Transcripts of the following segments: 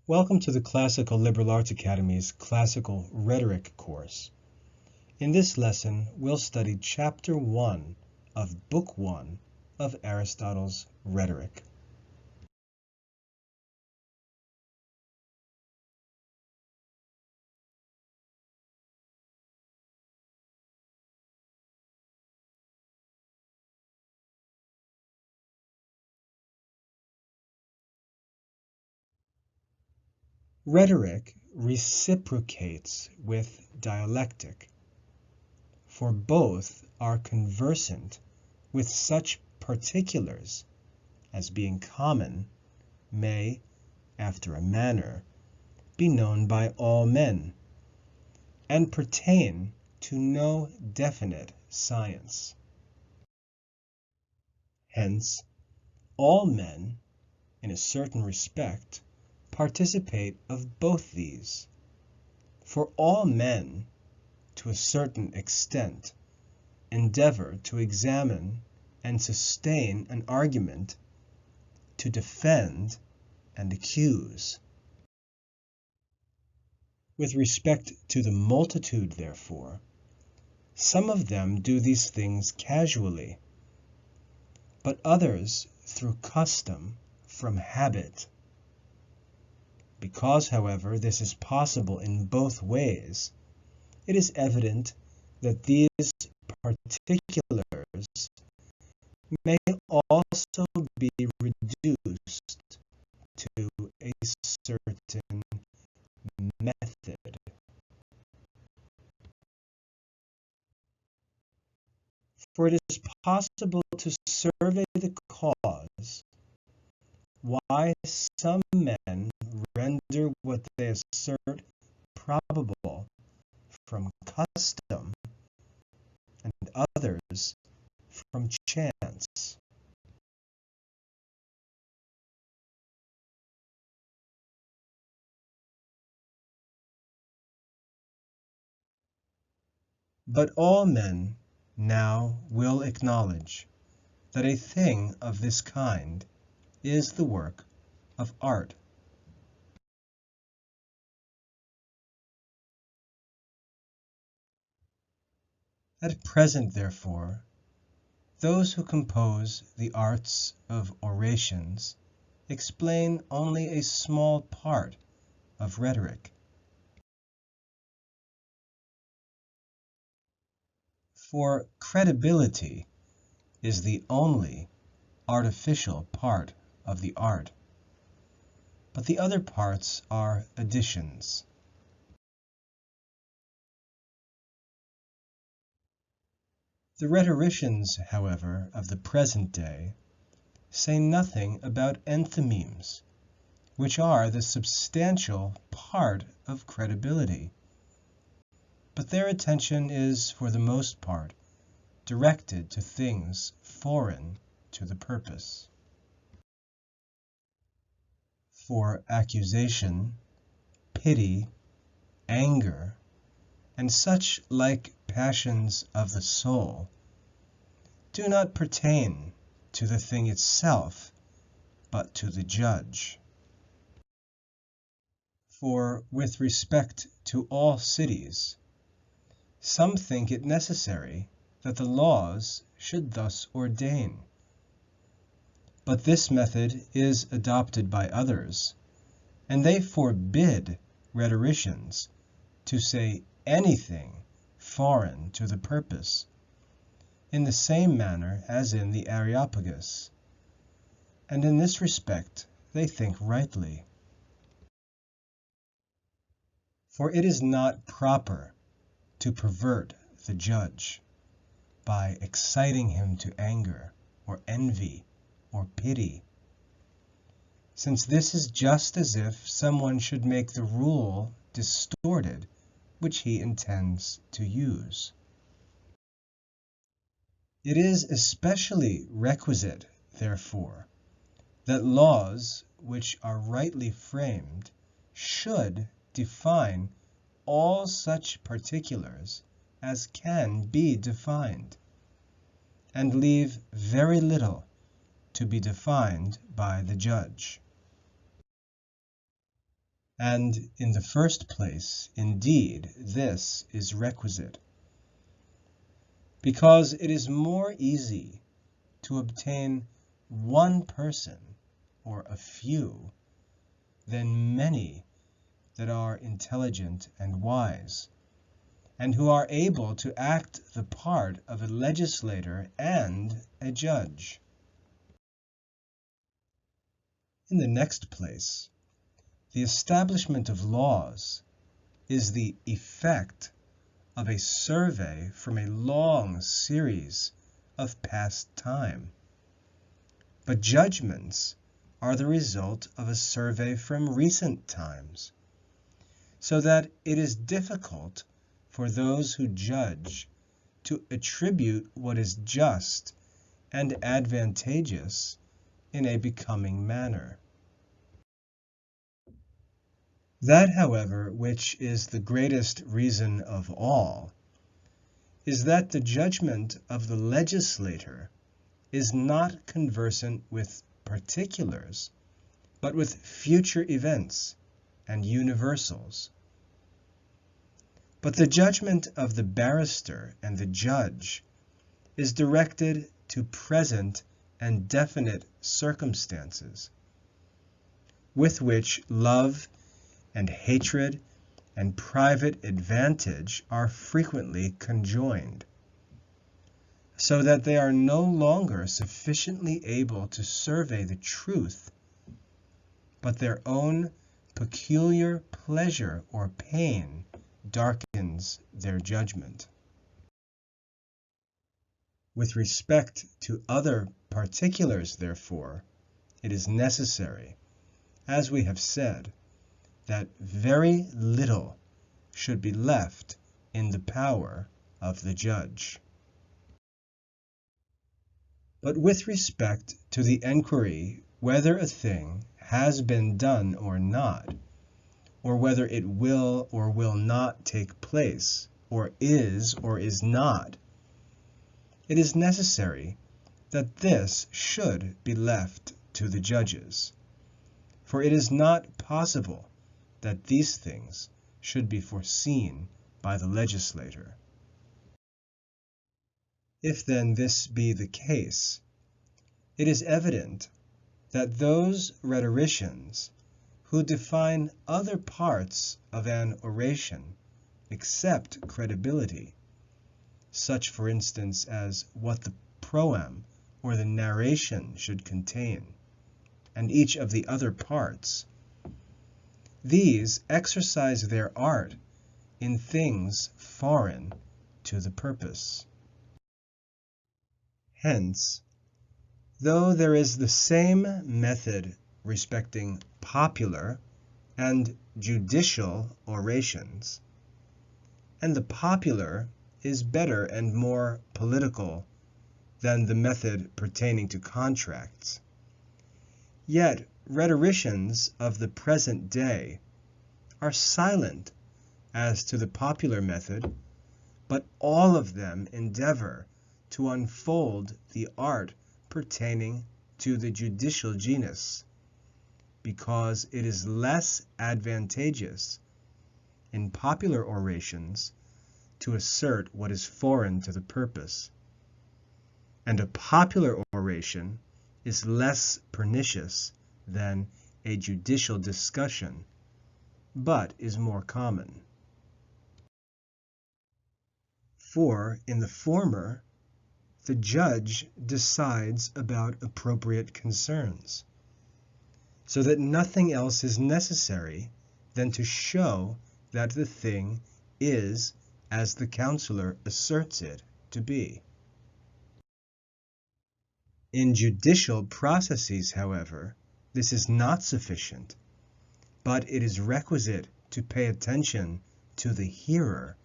Welcome to the Classical Liberal Arts Academy's Classical Rhetoric course. In this lesson, we'll study Chapter 1 of Book 1 of Aristotle's Rhetoric. Rhetoric reciprocates with dialectic, for both are conversant with such particulars as being common may, after a manner, be known by all men, and pertain to no definite science. Hence, all men, in a certain respect, participate of both these, for all men, to a certain extent, endeavor to examine and sustain an argument, to defend and accuse. With respect to the multitude, therefore, some of them do these things casually, but others through custom from habit. Because, however, this is possible in both ways, it is evident that these particulars may also be reduced to a certain method. For it is possible to survey the cause why some men render what they assert probable from custom, and others from chance. But all men now will acknowledge that a thing of this kind is the work of art. At present, therefore, those who compose the arts of orations explain only a small part of rhetoric. For credibility is the only artificial part of the art, but the other parts are additions. The rhetoricians, however, of the present day say nothing about enthymemes, which are the substantial part of credibility, but their attention is, for the most part, directed to things foreign to the purpose. For accusation, pity, anger, and such like passions of the soul do not pertain to the thing itself, but to the judge. For with respect to all cities, some think it necessary that the laws should thus ordain. But this method is adopted by others, and they forbid rhetoricians to say anything foreign to the purpose, in the same manner as in the Areopagus, and in this respect they think rightly. For it is not proper to pervert the judge by exciting him to anger or envy or pity, since this is just as if someone should make the rule distorted which he intends to use. It is especially requisite, therefore, that laws which are rightly framed should define all such particulars as can be defined, and leave very little to be defined by the judge. And in the first place, indeed, this is requisite, because it is more easy to obtain one person or a few than many that are intelligent and wise, and who are able to act the part of a legislator and a judge. In the next place, the establishment of laws is the effect of a survey from a long series of past time. But judgments are the result of a survey from recent times, so that it is difficult for those who judge to attribute what is just and advantageous in a becoming manner. That, however, which is the greatest reason of all, is that the judgment of the legislator is not conversant with particulars, but with future events and universals. But the judgment of the barrister and the judge is directed to present and definite circumstances, with which love and hatred and private advantage are frequently conjoined, so that they are no longer sufficiently able to survey the truth, but their own peculiar pleasure or pain darkens their judgment. With respect to other particulars, therefore, it is necessary, as we have said, that very little should be left in the power of the judge. But with respect to the enquiry whether a thing has been done or not, or whether it will or will not take place, or is not, it is necessary that this should be left to the judges, for it is not possible that these things should be foreseen by the legislator. If then this be the case, it is evident that those rhetoricians who define other parts of an oration except credibility, such for instance as what the proem or the narration should contain, and each of the other parts, these exercise their art in things foreign to the purpose. Hence, though there is the same method respecting popular and judicial orations, and the popular is better and more political than the method pertaining to contracts, yet rhetoricians of the present day are silent as to the popular method, but all of them endeavor to unfold the art pertaining to the judicial genus, because it is less advantageous in popular orations to assert what is foreign to the purpose, and a popular oration is less pernicious than a judicial discussion, but is more common. For in the former, the judge decides about appropriate concerns, so that nothing else is necessary than to show that the thing is as the counselor asserts it to be. In judicial processes, however, this is not sufficient, but it is requisite to pay attention to the hearer,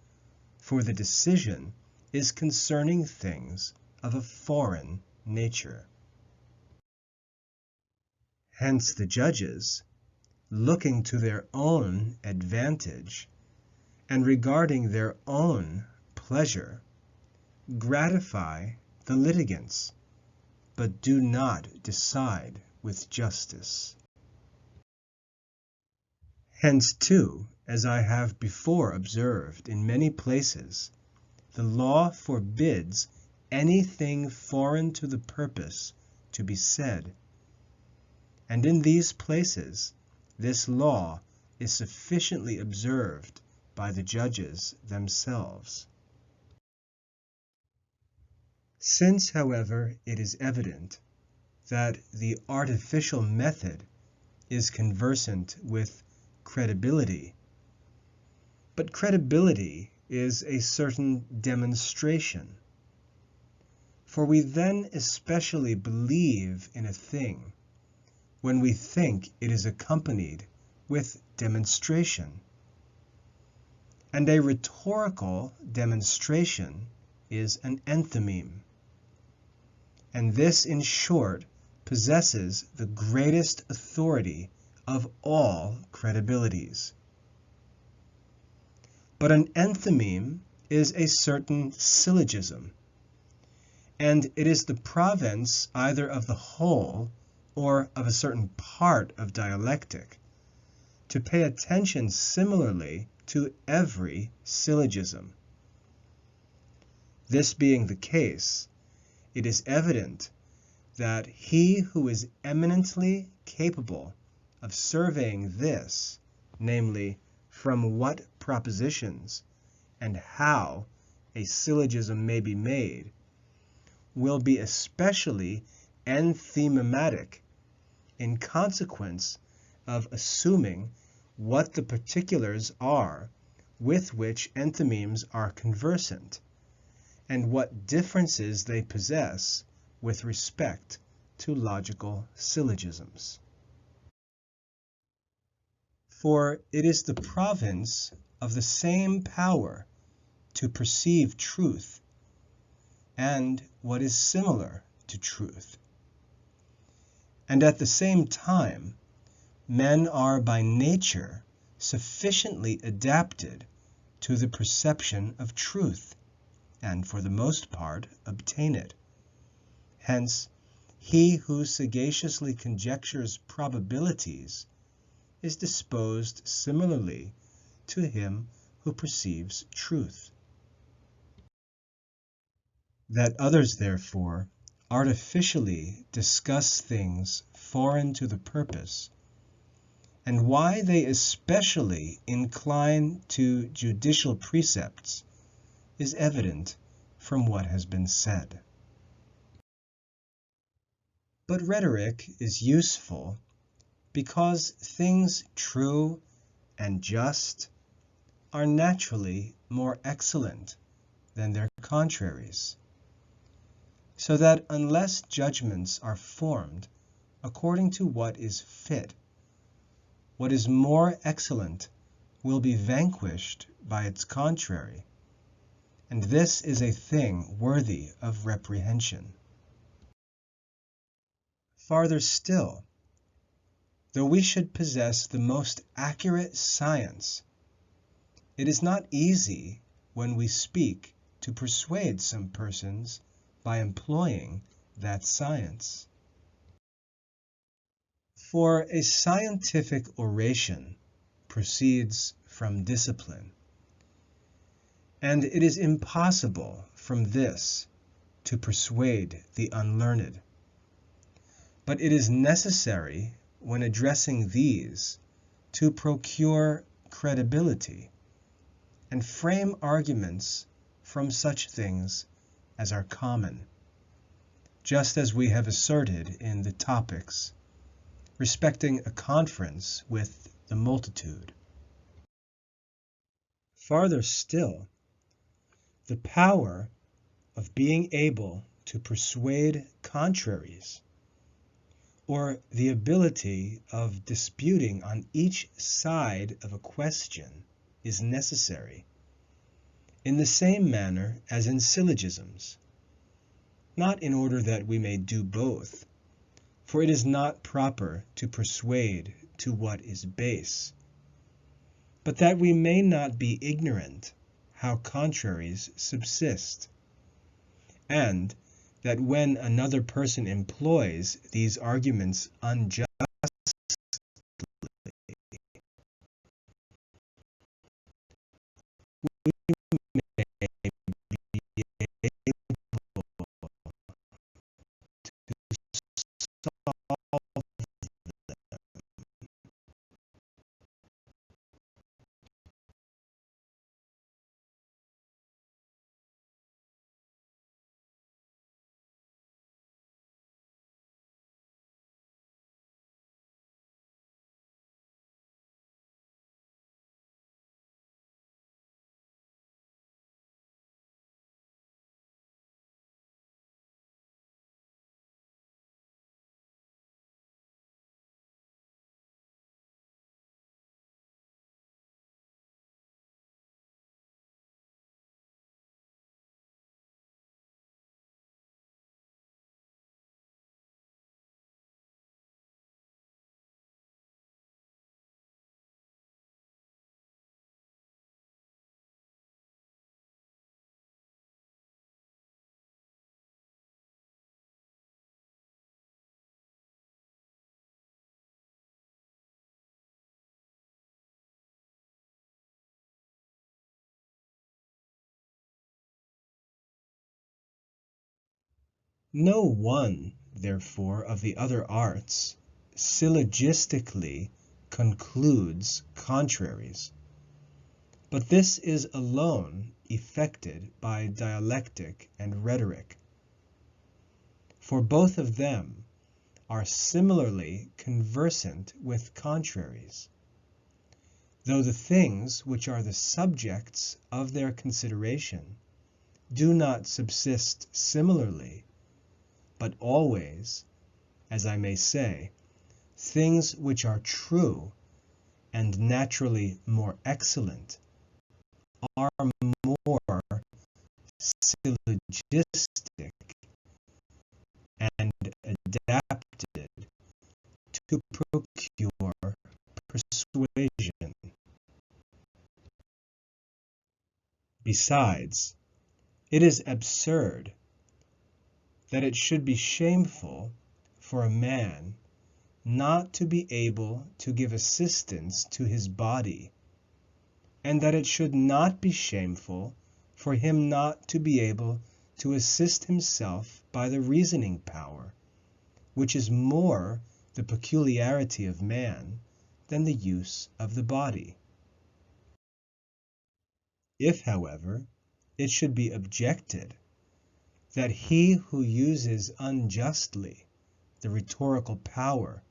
for the decision is concerning things of a foreign nature. Hence the judges, looking to their own advantage and regarding their own pleasure, gratify the litigants, but do not decide with justice. Hence too, as I have before observed in many places, the law forbids anything foreign to the purpose to be said. And in these places, this law is sufficiently observed by the judges themselves. Since, however, it is evident that the artificial method is conversant with credibility, but credibility is a certain demonstration, for we then especially believe in a thing when we think it is accompanied with demonstration. And a rhetorical demonstration is an enthymeme. And this, in short, possesses the greatest authority of all credibilities. But an enthymeme is a certain syllogism, and it is the province either of the whole or of a certain part of dialectic to pay attention similarly to every syllogism. This being the case, it is evident that he who is eminently capable of surveying this, namely, from what propositions and how a syllogism may be made, will be especially enthymematic in consequence of assuming what the particulars are with which enthymemes are conversant, and what differences they possess with respect to logical syllogisms. For it is the province of the same power to perceive truth and what is similar to truth. And at the same time, men are by nature sufficiently adapted to the perception of truth, and for the most part obtain it. Hence, he who sagaciously conjectures probabilities is disposed similarly to him who perceives truth. That others, therefore, artificially discuss things foreign to the purpose, and why they especially incline to judicial precepts, is evident from what has been said. But rhetoric is useful because things true and just are naturally more excellent than their contraries, so that unless judgments are formed according to what is fit, what is more excellent will be vanquished by its contrary, and this is a thing worthy of reprehension. Farther still, though we should possess the most accurate science, it is not easy when we speak to persuade some persons by employing that science. For a scientific oration proceeds from discipline, and it is impossible from this to persuade the unlearned. But it is necessary, when addressing these, to procure credibility, and frame arguments from such things as are common, just as we have asserted in the Topics, respecting a conference with the multitude. Farther still, the power of being able to persuade contraries, or the ability of disputing on each side of a question, is necessary, in the same manner as in syllogisms, not in order that we may do both, for it is not proper to persuade to what is base, but that we may not be ignorant how contraries subsist, and that when another person employs these arguments unjustly, No one, therefore, of the other arts syllogistically concludes contraries, but this is alone effected by dialectic and rhetoric. For both of them are similarly conversant with contraries, though the things which are the subjects of their consideration do not subsist similarly, but always, as I may say, things which are true and naturally more excellent are more syllogistic and adapted to procure persuasion. Besides, it is absurd that it should be shameful for a man not to be able to give assistance to his body, and that it should not be shameful for him not to be able to assist himself by the reasoning power, which is more the peculiarity of man than the use of the body. If, however, it should be objected that he who uses unjustly the rhetorical power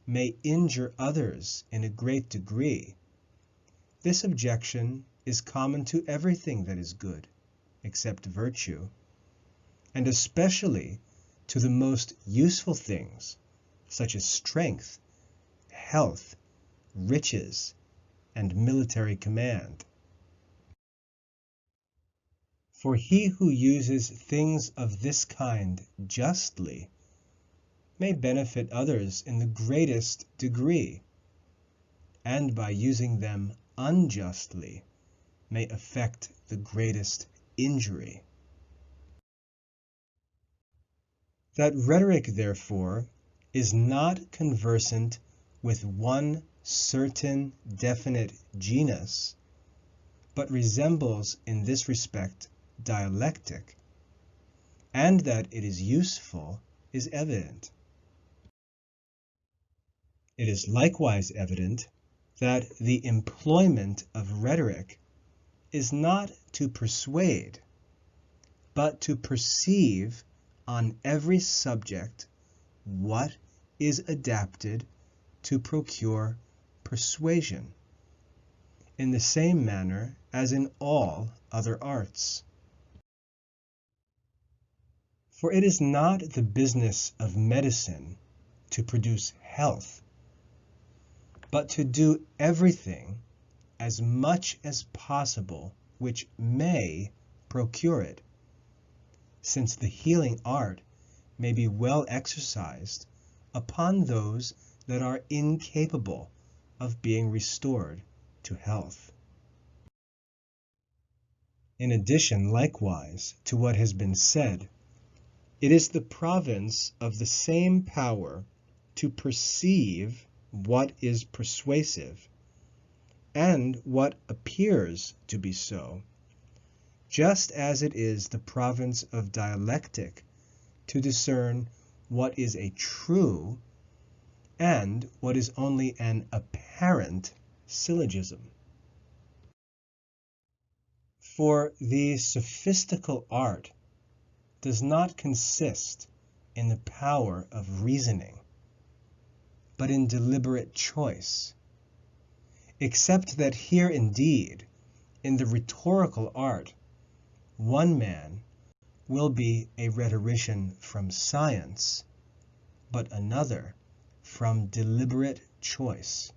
may injure others in a great degree, this objection is common to everything that is good, except virtue, and especially to the most useful things, such as strength, health, riches, and military command. For he who uses things of this kind justly may benefit others in the greatest degree, and by using them unjustly may effect the greatest injury. That rhetoric, therefore, is not conversant with one certain definite genus, but resembles in this respect dialectic, and that it is useful is evident. It is likewise evident that the employment of rhetoric is not to persuade, but to perceive on every subject what is adapted to procure persuasion, in the same manner as in all other arts. For it is not the business of medicine to produce health, but to do everything as much as possible which may procure it, since the healing art may be well exercised upon those that are incapable of being restored to health. In addition, likewise, to what has been said, it is the province of the same power to perceive what is persuasive, and what appears to be so, just as it is the province of dialectic to discern what is a true and what is only an apparent syllogism. For the sophistical art does not consist in the power of reasoning, but in deliberate choice, except that here indeed, in the rhetorical art, one man will be a rhetorician from science, but another from deliberate choice.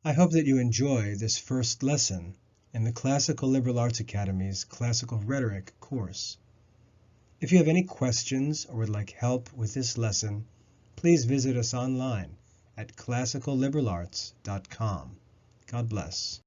I hope that you enjoy this first lesson in the Classical Liberal Arts Academy's Classical Rhetoric course. If you have any questions or would like help with this lesson, please visit us online at classicalliberarts.com. God bless.